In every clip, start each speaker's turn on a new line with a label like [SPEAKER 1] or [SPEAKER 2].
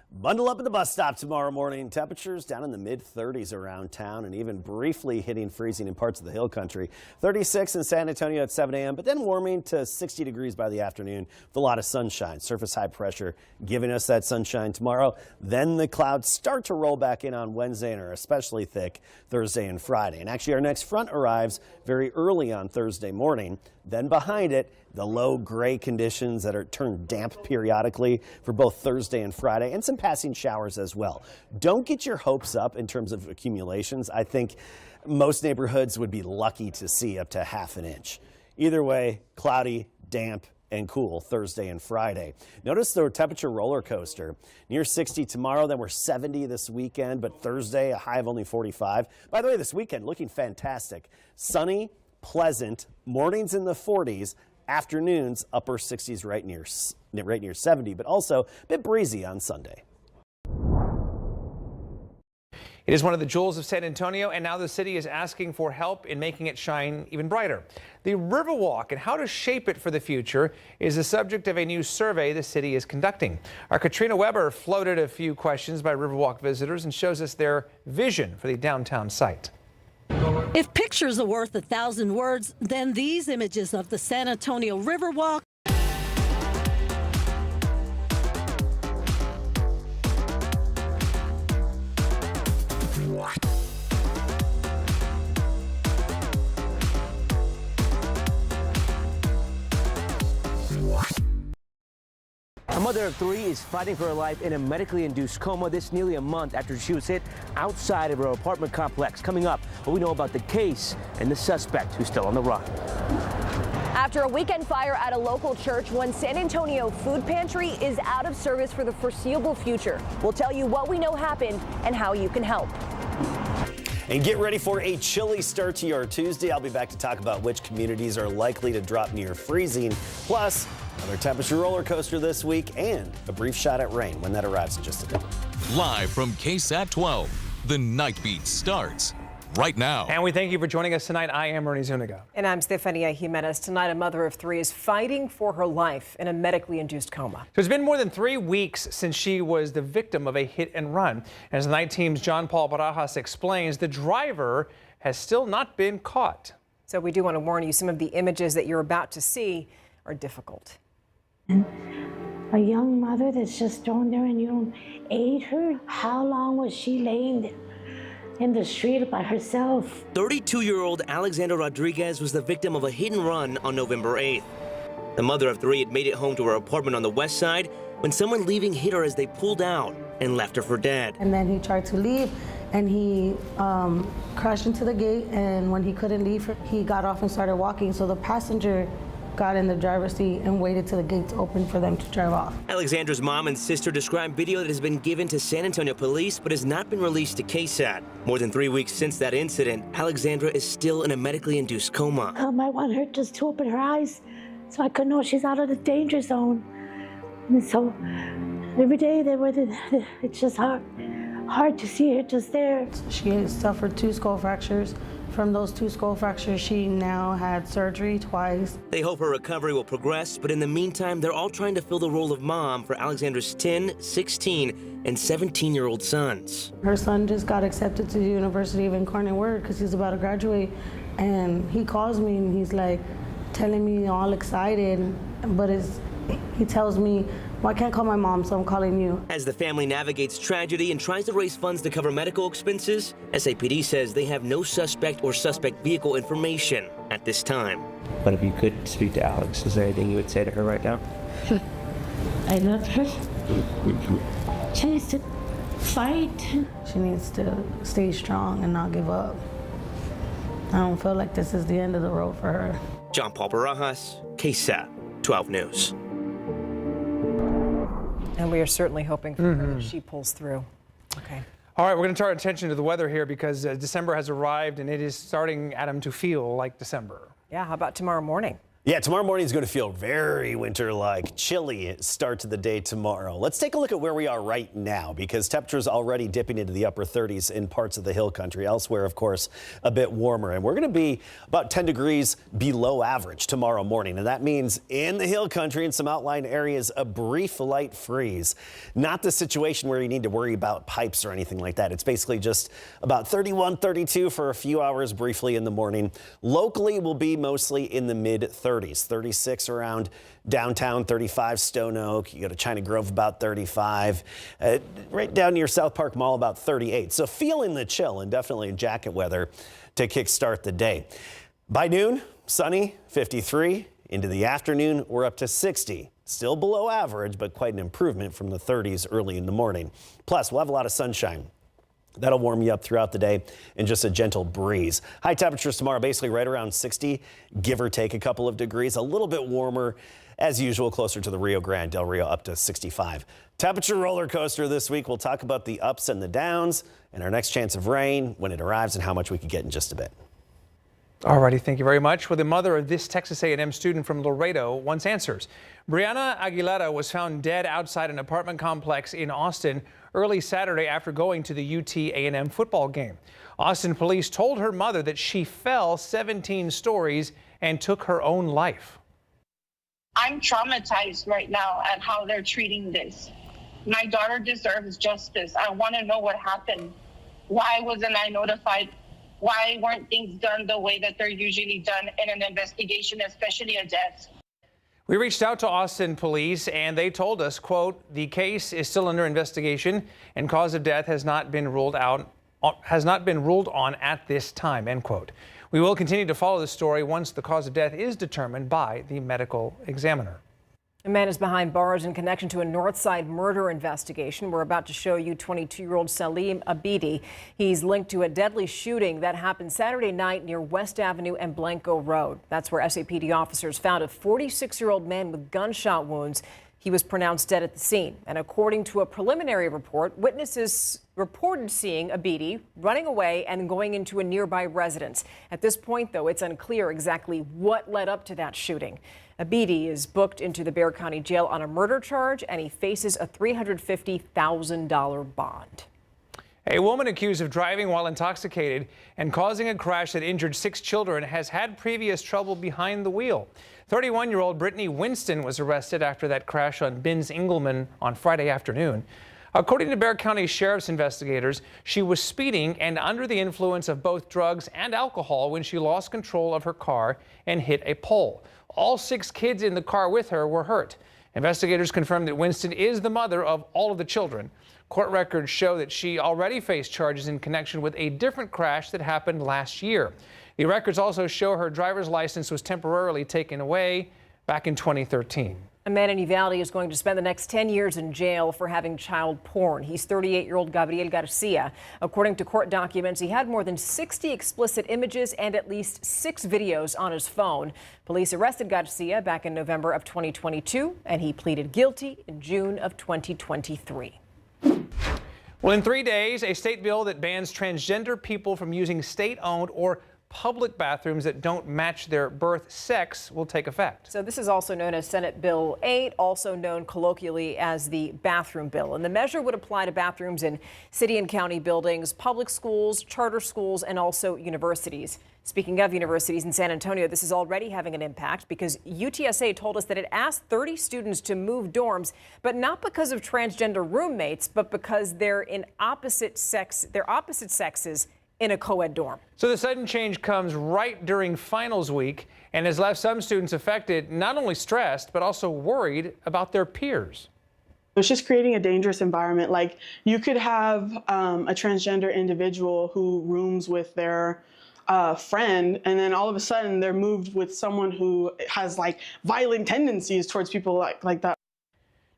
[SPEAKER 1] Bundle up at the bus stop tomorrow morning. Temperatures down in the mid-30s around town and even briefly hitting freezing in parts of the hill country. 36 in San Antonio at 7 a.m., but then warming to 60 degrees by the afternoon with a lot of sunshine. Surface high pressure giving us that sunshine tomorrow. Then the clouds start to roll back in on Wednesday and are especially thick Thursday and Friday. And actually our next front arrives very early on Thursday morning. Then behind it, the low gray conditions that are turned damp periodically for both Thursday and Friday, and some passing showers as well. Don't get your hopes up in terms of accumulations. I think most neighborhoods would be lucky to see up to ½ inch. Either way, cloudy, damp, and cool Thursday and Friday. Notice the temperature roller coaster. Near 60 tomorrow, then we're 70 this weekend, but Thursday a high of only 45. By the way, this weekend looking fantastic. Sunny, pleasant, mornings in the 40s, afternoons upper 60s right near 70, but also a bit breezy on Sunday.
[SPEAKER 2] It is one of the jewels of San Antonio, and now the city is asking for help in making it shine even brighter. The Riverwalk and how to shape it for the future is the subject of a new survey the city is conducting. Our Katrina Weber floated a few questions by Riverwalk visitors and shows us their vision for the downtown site.
[SPEAKER 3] If pictures are worth 1,000 words, then these images of the San Antonio Riverwalk
[SPEAKER 4] A mother of 3 is fighting for her life in a medically induced coma this nearly a month after she was hit outside of her apartment complex. Coming up, what we know about the case and the suspect who's still on the run.
[SPEAKER 5] After a weekend fire at a local church, one San Antonio food pantry is out of service for the foreseeable future. We'll tell you what we know happened and how you can help.
[SPEAKER 1] And get ready for a chilly start to your Tuesday. I'll be back to talk about which communities are likely to drop near freezing. Plus, another temperature roller coaster this week and a brief shot at rain when that arrives in just a bit.
[SPEAKER 6] Live from KSAT 12, the Nightbeat starts right now.
[SPEAKER 2] And we thank you for joining us tonight. I am Ernie Zuniga.
[SPEAKER 7] And I'm Stefania Jimenez. Tonight, a mother of 3 is fighting for her life in a medically induced coma.
[SPEAKER 2] So it's been more than 3 weeks since she was the victim of a hit and run. As the night team's John Paul Barajas explains, the driver has still not been caught.
[SPEAKER 7] So we do want to warn you, some of the images that you're about to see are difficult.
[SPEAKER 8] A young mother that's just thrown there and you don't aid her. How long was she laying in the street by herself?
[SPEAKER 4] 32-year-old Alexandra Rodriguez was the victim of a hit and run on November 8th. The mother of 3 had made it home to her apartment on the west side when someone leaving hit her as they pulled out and left her for dead.
[SPEAKER 8] And then he tried to leave and he crashed into the gate, and when he couldn't leave, he got off and started walking. So the passenger got in the driver's seat and waited till the gates opened for them to drive off.
[SPEAKER 4] Alexandra's mom and sister describe video that has been given to San Antonio police but has not been released to KSAT. More than 3 weeks since that incident, Alexandra is still in a medically induced coma.
[SPEAKER 8] I want her just to open her eyes so I could know she's out of the danger zone. And so every day it's just hard to see her just there. She suffered 2 skull fractures. From those 2 skull fractures, she now had surgery twice.
[SPEAKER 4] They hope her recovery will progress, but in the meantime, they're all trying to fill the role of mom for Alexandra's 10, 16, and 17-year-old sons.
[SPEAKER 8] Her son just got accepted to the University of Incarnate Word because he's about to graduate, and he calls me and he's like telling me all excited, but he tells me, well, I can't call my mom, so I'm calling you.
[SPEAKER 4] As the family navigates tragedy and tries to raise funds to cover medical expenses, SAPD says they have no suspect or suspect vehicle information at this time.
[SPEAKER 9] But if you could speak to Alex, is there anything you would say to her right now?
[SPEAKER 8] I love her. She needs to fight. She needs to stay strong and not give up. I don't feel like this is the end of the road for her.
[SPEAKER 4] John Paul Barajas, KSAT 12 News.
[SPEAKER 7] And we are certainly hoping for her that she pulls through. Okay.
[SPEAKER 2] All right, we're going to turn our attention to the weather here because December has arrived and it is starting, Adam, to feel like December.
[SPEAKER 7] Yeah, how about tomorrow morning?
[SPEAKER 1] Yeah, tomorrow morning is going to feel very winter-like, chilly start to the day tomorrow. Let's take a look at where we are right now because temperatures already dipping into the upper 30s in parts of the hill country. Elsewhere, of course, a bit warmer. And we're going to be about 10 degrees below average tomorrow morning. And that means in the hill country in some outlying areas, a brief light freeze. Not the situation where you need to worry about pipes or anything like that. It's basically just about 31, 32 for a few hours briefly in the morning. Locally, will be mostly in the mid-30s. 36 around downtown, 35 Stone Oak. You go to China Grove, about 35. Right down near South Park Mall, about 38. So feeling the chill and definitely jacket weather to kickstart the day. By noon, sunny, 53. Into the afternoon, we're up to 60. Still below average, but quite an improvement from the 30s early in the morning. Plus, we'll have a lot of sunshine. That'll warm you up throughout the day and just a gentle breeze. High temperatures tomorrow, basically right around 60, give or take a couple of degrees. A little bit warmer as usual, closer to the Rio Grande, Del Rio up to 65. Temperature roller coaster this week. We'll talk about the ups and the downs and our next chance of rain when it arrives and how much we could get in just a bit.
[SPEAKER 2] Alrighty, thank you very much. Well, the mother of this Texas A&M student from Laredo wants answers. Brianna Aguilera was found dead outside an apartment complex in Austin early Saturday after going to the UT A&M football game. Austin police told her mother that she fell 17 stories and took her own life.
[SPEAKER 10] I'm traumatized right now at how they're treating this. My daughter deserves justice. I want to know what happened. Why wasn't I notified? Why weren't things done the way that they're usually done in an investigation, especially a death?
[SPEAKER 2] We reached out to Austin police and they told us, quote, the case is still under investigation and cause of death has not been ruled on at this time, end quote. We will continue to follow the story once the cause of death is determined by the medical examiner.
[SPEAKER 7] A man is behind bars in connection to a Northside murder investigation. We're about to show you 22-year-old Salim Abidi. He's linked to a deadly shooting that happened Saturday night near West Avenue and Blanco Road. That's where SAPD officers found a 46-year-old man with gunshot wounds. He was pronounced dead at the scene. And according to a preliminary report, witnesses reported seeing Abidi running away and going into a nearby residence. At this point, though, it's unclear exactly what led up to that shooting. Abidi is booked into the Bexar County Jail on a murder charge, and he faces a $350,000 bond.
[SPEAKER 2] A woman accused of driving while intoxicated and causing a crash that injured 6 children has had previous trouble behind the wheel. 31-year-old Brittany Winston was arrested after that crash on Binns Engelman on Friday afternoon. According to Bexar County Sheriff's investigators, she was speeding and under the influence of both drugs and alcohol when she lost control of her car and hit a pole. All 6 kids in the car with her were hurt. Investigators confirmed that Winston is the mother of all of the children. Court records show that she already faced charges in connection with a different crash that happened last year. The records also show her driver's license was temporarily taken away back in 2013.
[SPEAKER 7] A man in Uvalde is going to spend the next 10 years in jail for having child porn. He's 38-year-old Gabriel Garcia. According to court documents, he had more than 60 explicit images and at least 6 videos on his phone. Police arrested Garcia back in November of 2022, and he pleaded guilty in June of 2023.
[SPEAKER 2] Well, in 3 days, a state bill that bans transgender people from using state-owned or public bathrooms that don't match their birth sex will take effect.
[SPEAKER 7] So this is also known as Senate Bill 8, also known colloquially as the bathroom bill. And the measure would apply to bathrooms in city and county buildings, public schools, charter schools, and also universities. Speaking of universities in San Antonio, this is already having an impact because UTSA told us that it asked 30 students to move dorms, but not because of transgender roommates, but because they're opposite sexes in a co-ed dorm.
[SPEAKER 2] So the sudden change comes right during finals week and has left some students affected, not only stressed, but also worried about their peers.
[SPEAKER 11] It's just creating a dangerous environment. Like you could have a transgender individual who rooms with their friend, and then all of a sudden they're moved with someone who has like violent tendencies towards people like that.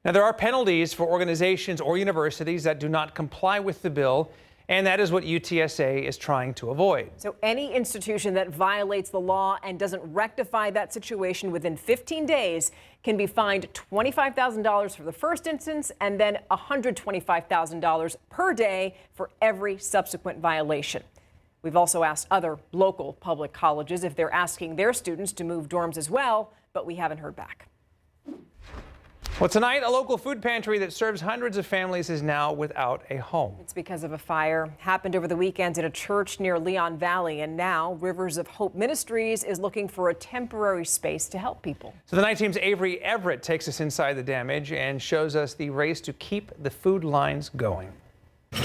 [SPEAKER 2] Now there are penalties for organizations or universities that do not comply with the bill. And that is what UTSA is trying to avoid.
[SPEAKER 7] So any institution that violates the law and doesn't rectify that situation within 15 days can be fined $25,000 for the first instance and then $125,000 per day for every subsequent violation. We've also asked other local public colleges if they're asking their students to move dorms as well, but we haven't heard back.
[SPEAKER 2] Well, tonight, a local food pantry that serves hundreds of families is now without a home.
[SPEAKER 7] It's because of a fire. Happened over the weekend at a church near Leon Valley, and now Rivers of Hope Ministries is looking for a temporary space to help people.
[SPEAKER 2] So the night team's Avery Everett takes us inside the damage and shows us the race to keep the food lines going.
[SPEAKER 12] We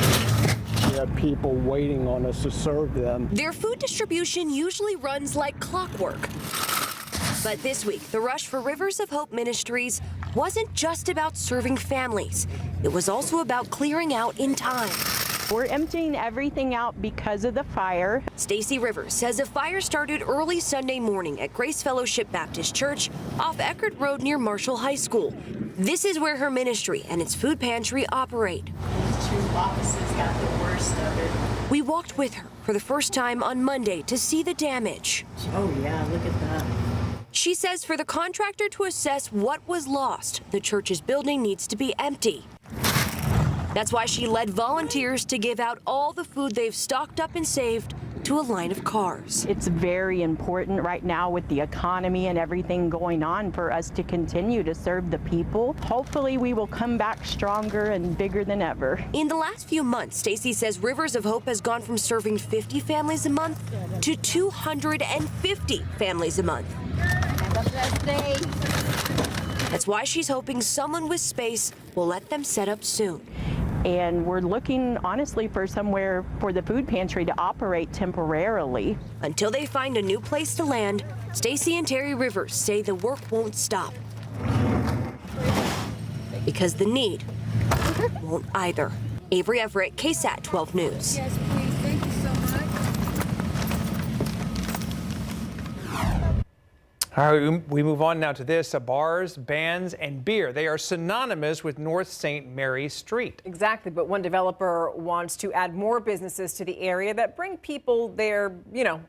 [SPEAKER 12] have people waiting on us to serve them.
[SPEAKER 13] Their food distribution usually runs like clockwork. But this week, the rush for Rivers of Hope Ministries wasn't just about serving families. It was also about clearing out in time.
[SPEAKER 14] We're emptying everything out because of the fire.
[SPEAKER 13] Stacy Rivers says a fire started early Sunday morning at Grace Fellowship Baptist Church off Eckerd Road near Marshall High School. This is where her ministry and its food pantry operate.
[SPEAKER 15] These 2 offices got the worst of it.
[SPEAKER 13] We walked with her for the first time on Monday to see the damage.
[SPEAKER 15] Oh yeah, look at that.
[SPEAKER 13] She says for the contractor to assess what was lost, the church's building needs to be empty. That's why she led volunteers to give out all the food they've stocked up and saved to a line of cars.
[SPEAKER 14] It's very important right now with the economy and everything going on for us to continue to serve the people. Hopefully we will come back stronger and bigger than ever.
[SPEAKER 13] In the last few months, Stacy says Rivers of Hope has gone from serving 50 families a month to 250 families a month.
[SPEAKER 15] Have a blessed day.
[SPEAKER 13] That's why she's hoping someone with space will let them set up soon.
[SPEAKER 14] And we're looking honestly for somewhere for the food pantry to operate temporarily.
[SPEAKER 13] Until they find a new place to land, Stacy and Terry Rivers say the work won't stop. Because the need won't either. Avery Everett, KSAT 12 News.
[SPEAKER 15] Yes, please. Thank you so much.
[SPEAKER 2] All right, we move on now to this. Bars, bands, and beer. They are synonymous with North St. Mary's Street.
[SPEAKER 7] Exactly, but one developer wants to add more businesses to the area that bring people there,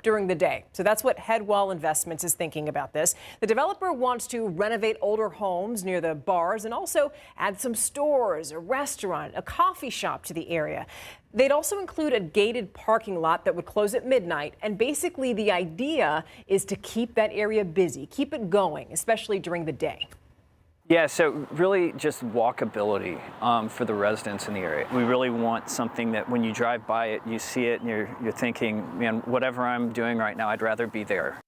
[SPEAKER 7] during the day. So that's what Headwell Investments is thinking about this. The developer wants to renovate older homes near the bars and also add some stores, a restaurant, a coffee shop to the area. They'd also include a gated parking lot that would close at midnight. And basically the idea is to keep that area busy, keep it going, especially during the day.
[SPEAKER 16] Yeah, so really just walkability for the residents in the area. We really want something that when you drive by it, you see it and you're thinking, man, whatever I'm doing right now, I'd rather be there.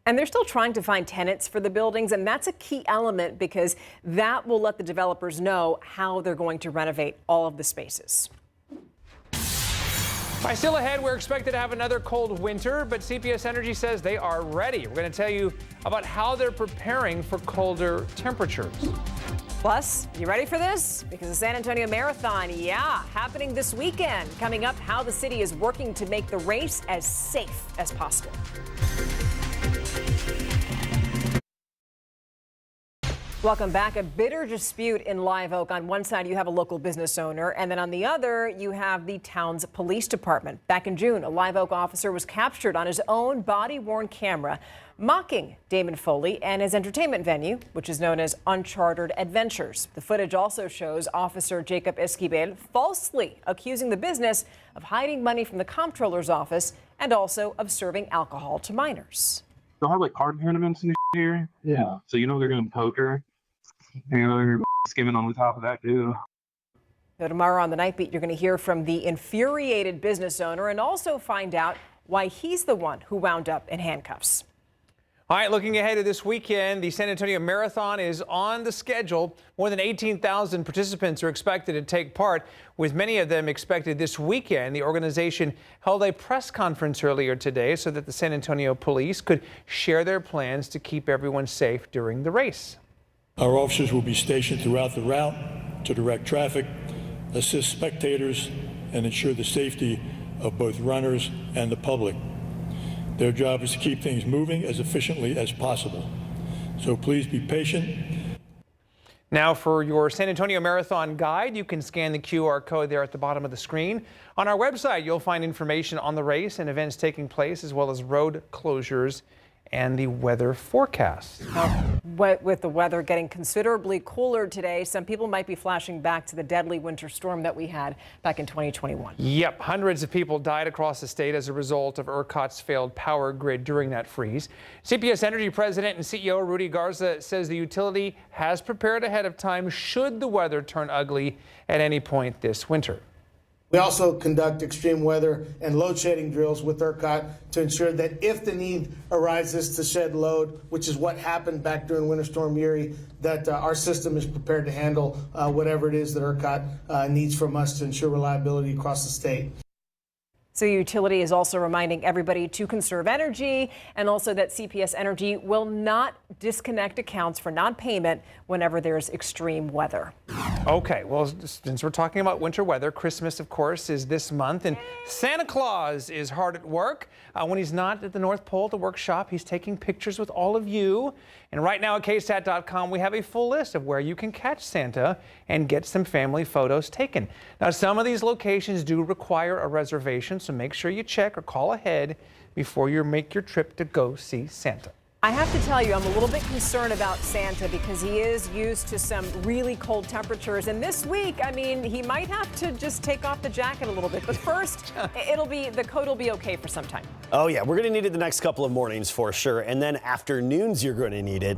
[SPEAKER 7] And they're still trying to find tenants for the buildings, and that's a key element because that will let the developers know how they're going to renovate all of the spaces.
[SPEAKER 2] All right, still ahead, we're expected to have another cold winter, but CPS Energy says they are ready. We're going to tell you about how they're preparing for colder temperatures.
[SPEAKER 7] Plus, you ready for this? Because the San Antonio Marathon, happening this weekend. Coming up, how the city is working to make the race as safe as possible. Welcome back. A bitter dispute in Live Oak. On one side, you have a local business owner, and then on the other, you have the town's police department. Back in June, a Live Oak officer was captured on his own body-worn camera mocking Damon Foley and his entertainment venue, which is known as Uncharted Adventures. The footage also shows Officer Jacob Esquivel falsely accusing the business of hiding money from the comptroller's office and also of serving alcohol to minors.
[SPEAKER 17] They'll have like card tournaments and here. Yeah. So they're doing poker. And they're skimming on the top of that too.
[SPEAKER 7] So tomorrow on the Nightbeat, you're going to hear from the infuriated business owner and also find out why he's the one who wound up in handcuffs.
[SPEAKER 2] All right, looking ahead to this weekend, the San Antonio Marathon is on the schedule. More than 18,000 participants are expected to take part, with many of them expected this weekend. The organization held a press conference earlier today so that the San Antonio police could share their plans to keep everyone safe during the race.
[SPEAKER 18] Our officers will be stationed throughout the route to direct traffic, assist spectators, and ensure the safety of both runners and the public. Their job is to keep things moving as efficiently as possible. So please be patient.
[SPEAKER 2] Now for your San Antonio Marathon guide, you can scan the QR code there at the bottom of the screen. On our website, you'll find information on the race and events taking place, as well as road closures and the weather forecast.
[SPEAKER 7] With the weather getting considerably cooler today, some people might be flashing back to the deadly winter storm that we had back in 2021.
[SPEAKER 2] Yep, hundreds of people died across the state as a result of ERCOT's failed power grid during that freeze. CPS Energy President and CEO Rudy Garza says the utility has prepared ahead of time should the weather turn ugly at any point this winter.
[SPEAKER 19] We also conduct extreme weather and load shedding drills with ERCOT to ensure that if the need arises to shed load, which is what happened back during Winter Storm Uri, that our system is prepared to handle whatever it is that ERCOT needs from us to ensure reliability across the state.
[SPEAKER 7] So the utility is also reminding everybody to conserve energy, and also that CPS Energy will not disconnect accounts for non-payment whenever there's extreme weather.
[SPEAKER 2] Okay, well, since we're talking about winter weather, Christmas, of course, is this month, and Santa Claus is hard at work. When he's not at the North Pole at the workshop, he's taking pictures with all of you. And right now at KSAT.com, we have a full list of where you can catch Santa and get some family photos taken. Now, some of these locations do require a reservation, so make sure you check or call ahead before you make your trip to go see Santa.
[SPEAKER 7] I have to tell you, I'm a little bit concerned about Santa because he is used to some really cold temperatures. And this week, I mean, he might have to just take off the jacket a little bit. But first, the coat will be okay for some time.
[SPEAKER 1] Oh, yeah, we're going to need it the next couple of mornings for sure. And then afternoons, you're going to need it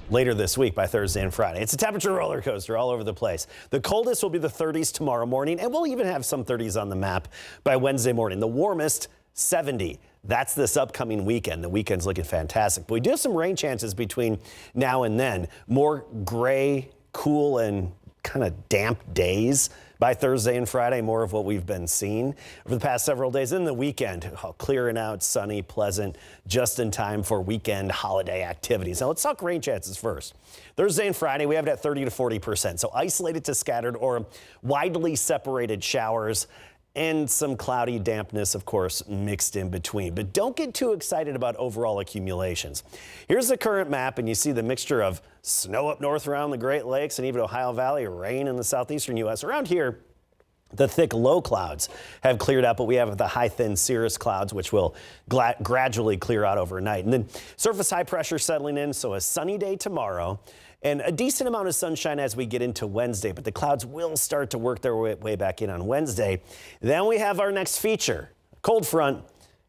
[SPEAKER 1] later this week by Thursday and Friday. It's a temperature roller coaster all over the place. The coldest will be the 30s tomorrow morning, and we'll even have some 30s on the map by Wednesday morning. The warmest, 70. That's this upcoming weekend. The weekend's looking fantastic. But we do have some rain chances between now and then. More gray, cool, and kind of damp days by Thursday and Friday, more of what we've been seeing over the past several days. In the weekend, clearing out, sunny, pleasant, just in time for weekend holiday activities. Now let's talk rain chances first. Thursday and Friday, we have it at 30 to 40%. So isolated to scattered or widely separated showers and some cloudy dampness, of course, mixed in between. But don't get too excited about overall accumulations. Here's the current map, and you see the mixture of snow up north around the Great Lakes and even Ohio Valley, rain in the southeastern U.S. Around here, the thick low clouds have cleared out, but we have the high thin cirrus clouds, which will gradually clear out overnight. And then surface high pressure settling in, so a sunny day tomorrow. And a decent amount of sunshine as we get into Wednesday, but the clouds will start to work their way back in on Wednesday. Then we have our next feature, cold front,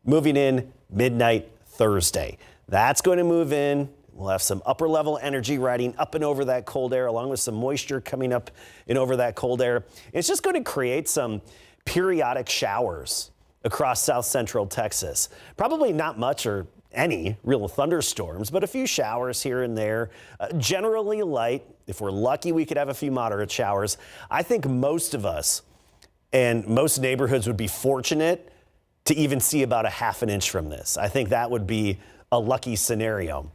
[SPEAKER 1] moving in midnight Thursday. That's going to move in. We'll have some upper level energy riding up and over that cold air, along with some moisture coming up and over that cold air. It's just going to create some periodic showers across south central Texas. Probably not much or any real thunderstorms, but a few showers here and there, generally light. If we're lucky, we could have a few moderate showers. I think most of us and most neighborhoods would be fortunate to even see about a half an inch from this. I think that would be a lucky scenario.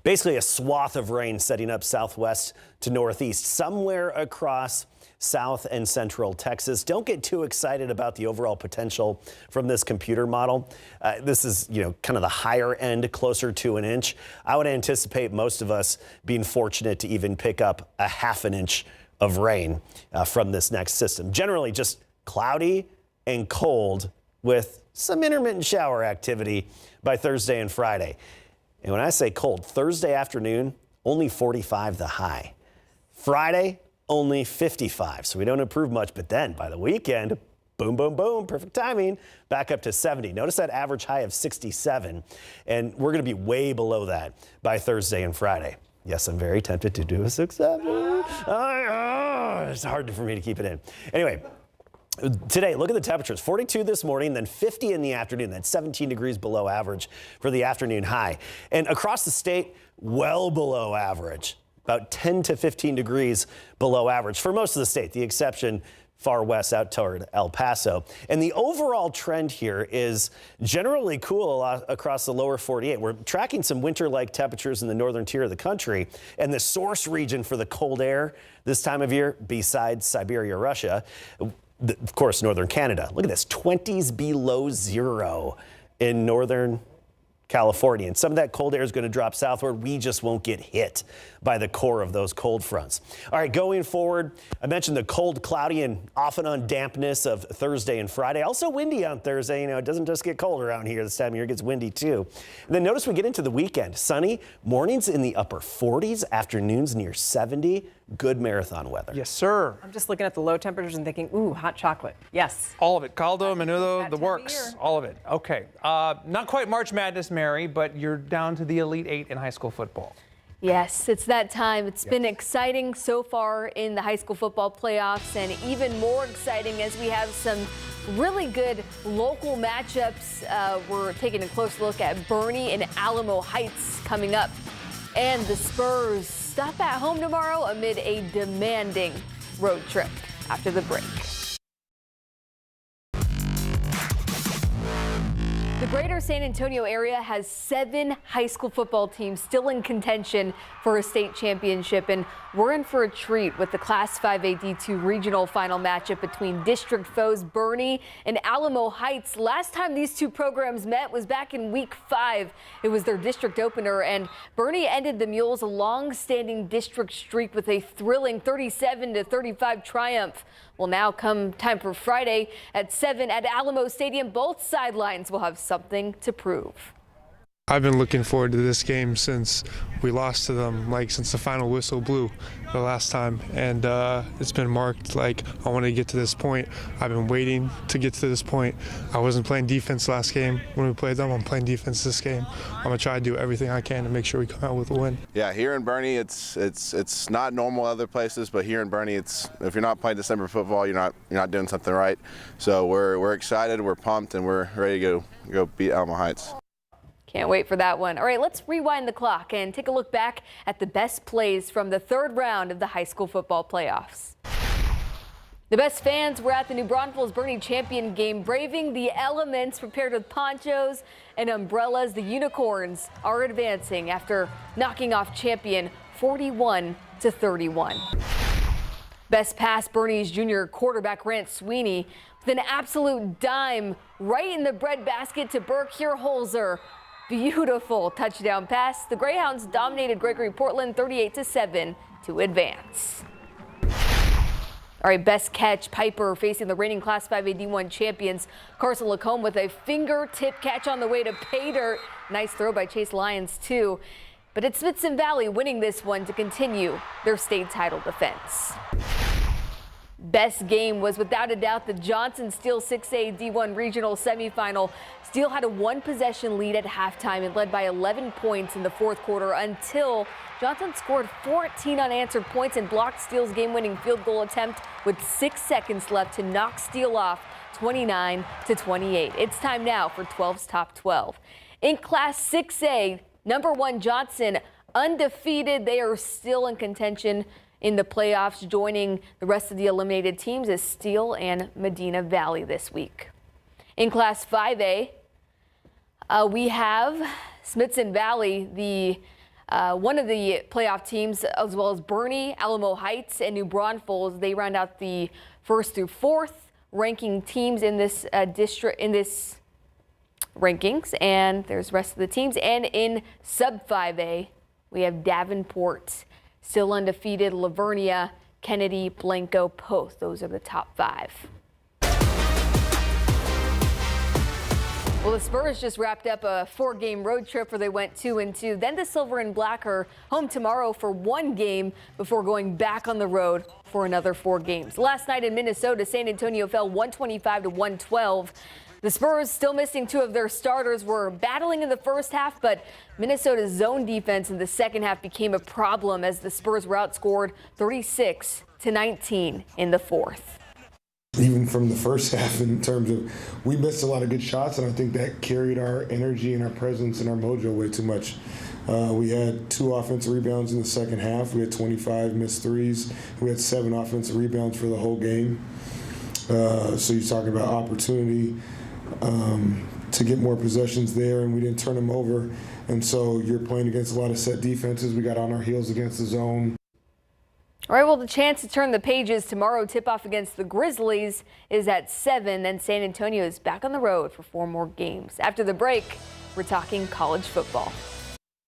[SPEAKER 1] Basically a swath of rain setting up southwest to northeast, somewhere across south and central Texas. Don't get too excited about the overall potential from this computer model. This is, kind of the higher end, closer to an inch. I would anticipate most of us being fortunate to even pick up a half an inch of rain from this next system. Generally just cloudy and cold with some intermittent shower activity by Thursday and Friday. And when I say cold, Thursday afternoon, only 45 the high. Friday, only 55, so we don't improve much. But then by the weekend, boom, boom, boom, perfect timing, back up to 70. Notice that average high of 67, and we're going to be way below that by Thursday and Friday. Yes, I'm very tempted to do a 6-7. It's hard for me to keep it in. Anyway, today, look at the temperatures. 42 this morning, then 50 in the afternoon. That's 17 degrees below average for the afternoon high. And across the state, well below average. About 10 to 15 degrees below average for most of the state, the exception far west out toward El Paso. And the overall trend here is generally cool across the lower 48. We're tracking some winter-like temperatures in the northern tier of the country, and the source region for the cold air this time of year, besides Siberia, Russia, of course, northern Canada. Look at this, 20s below zero in northern California. And some of that cold air is going to drop southward. We just won't get hit by the core of those cold fronts. All right, going forward, I mentioned the cold, cloudy, and off and on dampness of Thursday and Friday. Also windy on Thursday. It doesn't just get cold around here this time of year. It gets windy too. And then notice we get into the weekend. Sunny, mornings in the upper 40s, afternoons near 70. Good marathon weather.
[SPEAKER 2] Yes, sir.
[SPEAKER 7] I'm just looking at the low temperatures and thinking, ooh, hot chocolate. Yes.
[SPEAKER 2] All of it. Caldo, menudo, the works. All of it. Okay. Not quite March Madness, Mary, but you're down to the Elite Eight in high school football.
[SPEAKER 20] Yes, it's that time. It's been exciting so far in the high school football playoffs, and even more exciting as we have some really good local matchups. We're taking a close look at Bernie and Alamo Heights coming up. And the Spurs stop at home tomorrow amid a demanding road trip after the break. The greater San Antonio area has 7 high school football teams still in contention for a state championship, and we're in for a treat with the Class 5A D2 regional final matchup between district foes Bernie and Alamo Heights. Last time these two programs met was back in week 5. It was their district opener, and Bernie ended the Mules' long-standing district streak with a thrilling 37-35 triumph. Well, now come time for Friday at 7 at Alamo Stadium. Both sidelines will have something to prove.
[SPEAKER 21] I've been looking forward to this game since we lost to them, since the final whistle blew the last time. And it's been marked like I want to get to this point. I've been waiting to get to this point. I wasn't playing defense last game. When we played them, I'm playing defense this game. I'm going to try to do everything I can to make sure we come out with a win.
[SPEAKER 22] Yeah, here in Bernie, it's not normal other places, but here in Bernie, if you're not playing December football, you're not doing something right. So we're excited, we're pumped, and we're ready to go beat Alamo Heights.
[SPEAKER 20] Can't wait for that one. All right, let's rewind the clock and take a look back at the best plays from the 3rd round of the high school football playoffs. The best fans were at the New Braunfels Bernie champion game, braving the elements, prepared with ponchos and umbrellas. The Unicorns are advancing after knocking off champion 41-31. Best pass, Bernie's junior quarterback Grant Sweeney with an absolute dime right in the breadbasket to Burke Holzer. Beautiful touchdown pass. The Greyhounds dominated Gregory Portland 38-7 to advance. All right, best catch, Piper facing the reigning Class 5A D1 champions Carson Lacombe with a fingertip catch on the way to pay dirt. Nice throw by Chase Lyons too. But it's Smithson Valley winning this one to continue their state title defense. Best game was without a doubt the Johnson Steel 6A D1 regional semifinal. Steel had a 1-possession lead at halftime and led by 11 points in the 4th quarter until Johnson scored 14 unanswered points and blocked Steel's game-winning field goal attempt with 6 seconds left to knock Steel off 29-28. It's time now for 12's Top 12. In Class 6A, number 1 Johnson undefeated. They are still in contention in the playoffs. Joining the rest of the eliminated teams is Steel and Medina Valley this week. In Class 5A, we have Smithson Valley, the one of the playoff teams, as well as Bernie, Alamo Heights, and New Braunfels. They round out the 1st through 4th ranking teams in this district, in this rankings. And there's the rest of the teams. And in Sub 5A, we have Davenport, still undefeated, Lavernia, Kennedy, Blanco, Poth. Those are the top 5. Well, the Spurs just wrapped up a 4-game road trip where they went 2-2. Then the Silver and Black are home tomorrow for 1 game before going back on the road for another 4 games. Last night in Minnesota, San Antonio fell 125-112. The Spurs, still missing 2 of their starters, were battling in the first half, but Minnesota's zone defense in the second half became a problem as the Spurs were outscored 36-19 in the 4th.
[SPEAKER 23] Even from the first half, in terms of, we missed a lot of good shots, and I think that carried our energy and our presence and our mojo way too much. We had 2 offensive rebounds in the second half. We had 25 missed threes. We had 7 offensive rebounds for the whole game. So you're talking about opportunity to get more possessions there, and we didn't turn them over. And so you're playing against a lot of set defenses. We got on our heels against the zone.
[SPEAKER 20] All right, well, the chance to turn the pages tomorrow. Tip-off against the Grizzlies is at 7. Then San Antonio is back on the road for 4 more games. After the break, we're talking college football.